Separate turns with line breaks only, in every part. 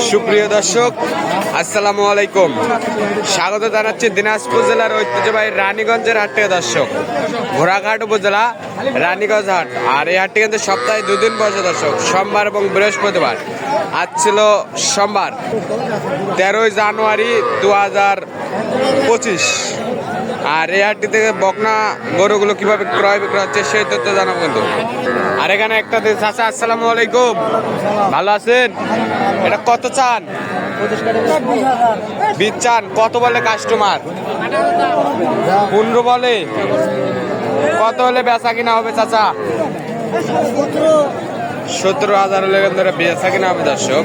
সুপ্রিয় দর্শক, আসসালামু আলাইকুম। স্বাগত জানাচ্ছি দিনাজপুর জেলার ঐতিহ্যবাহী রানীগঞ্জের হাট থেকে। দর্শক, ঘোড়াঘাট উপজেলা রানীগঞ্জ হাট। আর এই হাটটি কিন্তু সপ্তাহে দুদিন বসে দর্শক, সোমবার এবং বৃহস্পতিবার। আজ ছিল সোমবার 13ই জানুয়ারি 2025। আর এই হাটটি থেকে বকনা গরুগুলো কিভাবে ক্রয় বিক্রয় হচ্ছে সেই তথ্য জানাবো কিন্তু। আর এখানে একটা চাচা, আসসালামু আলাইকুম, ভালো আছেন? এটা কত চান? 20 চান। কত বলে কাস্টমার? 15 বলে। কত হলে বেচা কিনা হবে চাচা? 17,000 হলে কিন্তু বেচা কিনা হবে দর্শক।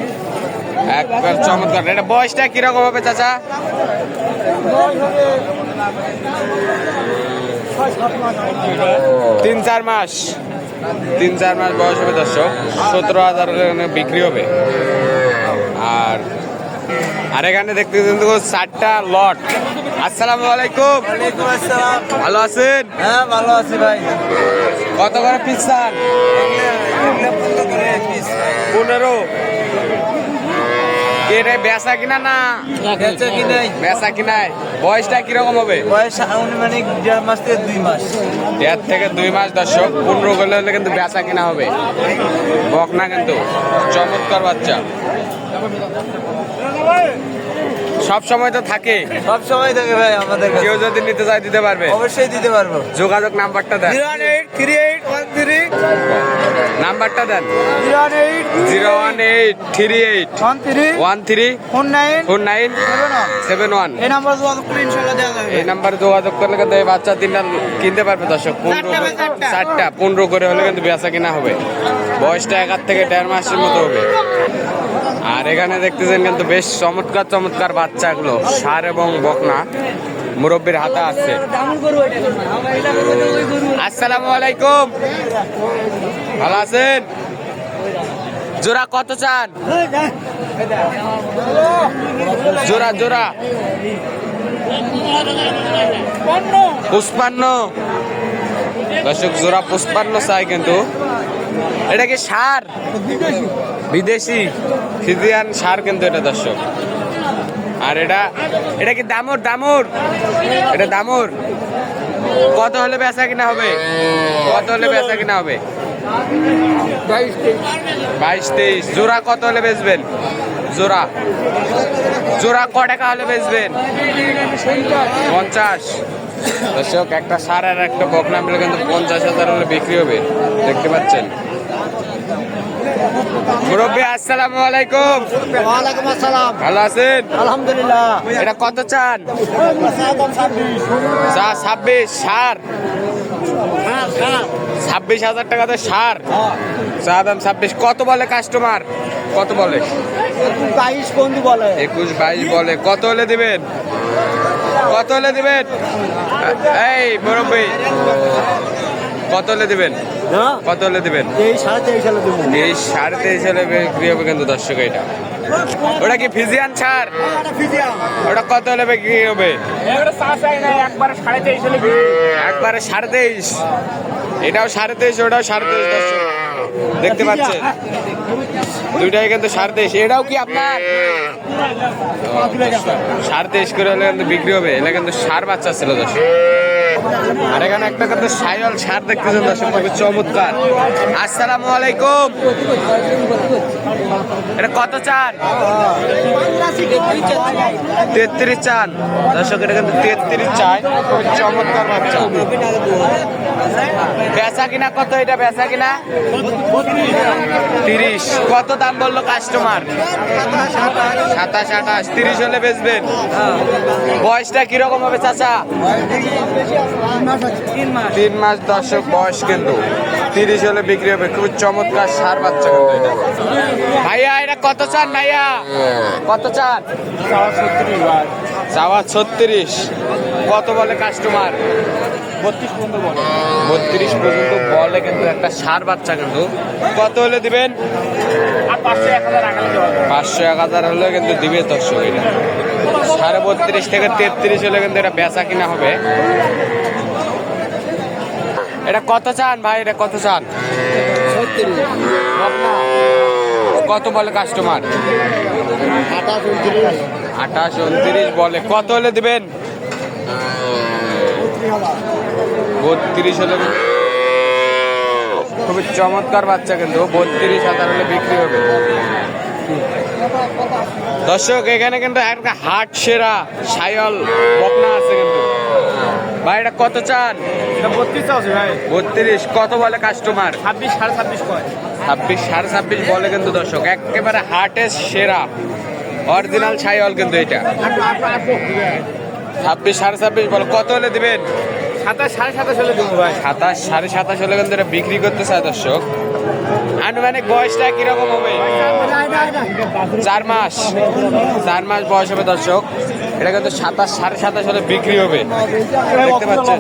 একবার চমৎকার। এটা বয়সটা কিরকম হবে চাচা? 3-4 মাস। 3-4 মাস বয়স হবে দর্শক। 17,000 হলে বিক্রি হবে। আর এখানে দেখতে কিন্তু 4টা লট। আসসালামু আলাইকুম।
ওয়ালাইকুম আসসালাম।
ভালো আছেন?
হ্যাঁ, ভালো আছি ভাই।
কত করে পিস চান? 15। এটা বেচা কিনা না?
বেচা কিনাই।
বেচা কিনাই। বয়সটা কিরকম হবে?
বয়স আনুমানিক 1.5 মাস থেকে 2 মাস।
1.5 থেকে 2 মাস দর্শক। 15 করলে হলে কিন্তু বেচা কিনা হবে। বকনা কিন্তু চমৎকার বাচ্চা। সব সময় তো থাকে।
সব সময় থাকে ভাই আমাদের কাছে।
কেউ যদি নিতে চায় দিতে পারবে?
অবশ্যই দিতে পারবো।
যোগাযোগ নাম্বারটা দেন।
0183813
নাম্বারটা দেন।
0183813
018134971।
এই নাম্বার যোগাযোগ করে ইনশাআল্লাহ দেওয়া যাবে।
এই নাম্বারে যোগাযোগ করলে কিন্তু এই বাচ্চা 3টা কিনতে পারবে দর্শক। 15 করে হলে কিন্তু বেচা কিনা হবে। বয়সটা 1 থেকে 1.5 মাসের মতো হবে। আর এখানে দেখতেছেন কিন্তু বেশ চমৎকার চমৎকার বাচ্চাগুলো, ষাঁড় এবং বকনা মুরব্বীর হাতে আছে। আসসালামু আলাইকুম, ভালো আছেন? জোড়া কত চান? জোড়া 55 দর্শক। জোড়া 55 চাই কিন্তু। এটা কি ষাঁড়? বিদেশি ফিজিয়ান ষাঁড় কিন্তু এটা দর্শক। আর এটা কি দামুর? এটা দামুর। কত হলে বেচা কিনা হবে? কত হলে বেচা কিনা হবে? 22-23। জোড়া কত হলে বেচবেন? জোড়া ক টাকা হলে বেচবেন? 50 দর্শক। একটা ষাঁড় আর একটা বকনা মিলে কিন্তু 50,000 হলে বিক্রি হবে। দেখতে পাচ্ছেন মুরব্বী। আসসালামু আলাইকুম।
ওয়ালাইকুম আসসালাম।
ভালো আছেন?
আলহামদুলিল্লাহ।
এটা কত চান? 26। ষাঁড় 26,000 টাকাতে ষাঁড়। চা দাম 26। কত বলে কাস্টমার? কত বলে?
22 বন্ধু বলে।
21-22 বলে। কত হলে দিবেন? কত হলে দিবেন? এই মুরব্বী, কত হলে দিবেন? কত হলে দিবেন?
এই 23.5 সালে দেবো।
এই 23.5 হলে বিক্রি হবে কিন্তু দর্শক। এটা ওটা কি ফিজিয়ান ষাঁড়? ওটা কত হলে বিক্রি হবে? একবারে 23.5। এটাও 23.5, ওটাও 23.5 দর্শক। দেখতে পাচ্ছেন দুইটাই কিন্তু 23.5। এটাও কি আপনার? 23.5 করে হলে কিন্তু বিক্রি হবে। এটা কিন্তু ষাঁড় বাচ্চা ছিল দর্শক। আর এখানে একটা কিন্তু সাইওয়াল ষাঁড় দেখতেছেন দর্শক, খুবই চমৎকার। আসসালামু আলাইকুম। এটা কত চান? 33 চান দর্শক। এটা কিন্তু 33 চাই। খুবই চমৎকার বাচ্চা। বেচা কিনা কত? এটা বেচা কিনা 30। কত দাম বললো কাস্টমার? 27-28। 30 হলে বেচবেন। বয়সটা কিরকম হবে চাচা? 3 মাস দর্শক বয়স কিন্তু। 30 হলে বিক্রি হবে। খুব চমৎকার ষাঁড় বাচ্চা কিন্তু এটা। ভাইয়া এটা কত চান? ভাইয়া কত চান? 36। কত বলে কাস্টমার? 32 পর্যন্ত বলে কিন্তু একটা ষাঁড় বাচ্চা কিন্তু। কত হলে দিবেন? 500-1000 হলে কিন্তু দিবে দর্শক। এটা 32.5 থেকে 33 হলে কিন্তু এটা বেচা কিনা হবে। এটা কত চান ভাই? এটা কত চান? কত বলে কাস্টমার? 28-29 বলে। কত হলে দিবেন? 32 হলে। খুবই চমৎকার বাচ্চা, কিন্তু 32,000 হলে বিক্রি হবে। দর্শক এখানে কিন্তু একটা হাট সেরা সায়ল বকনা আছে কিন্তু। ভাই এটা কত চান?
32 আছে ভাই।
32। কত বলে কাস্টমার?
26 26.5 কয়।
26-26.5 বলে কিন্তু দর্শক। একেবারে হাটের সেরা অরিজিনাল ছাইওয়াল কিন্তু এটা। 26-26.5 বলে। কত হলে দিবেন?
27 27.5 হলে দেবো ভাই।
27-27.5 হলে কিন্তু এটা বিক্রি করতে চায় দর্শক। আনুমানিক বয়সটা কিরকম হবে? 4 মাস। 4 মাস বয়স হবে দর্শক। এটা কিন্তু 27-27.5 হলে বিক্রি হবে। দেখতে পাচ্ছেন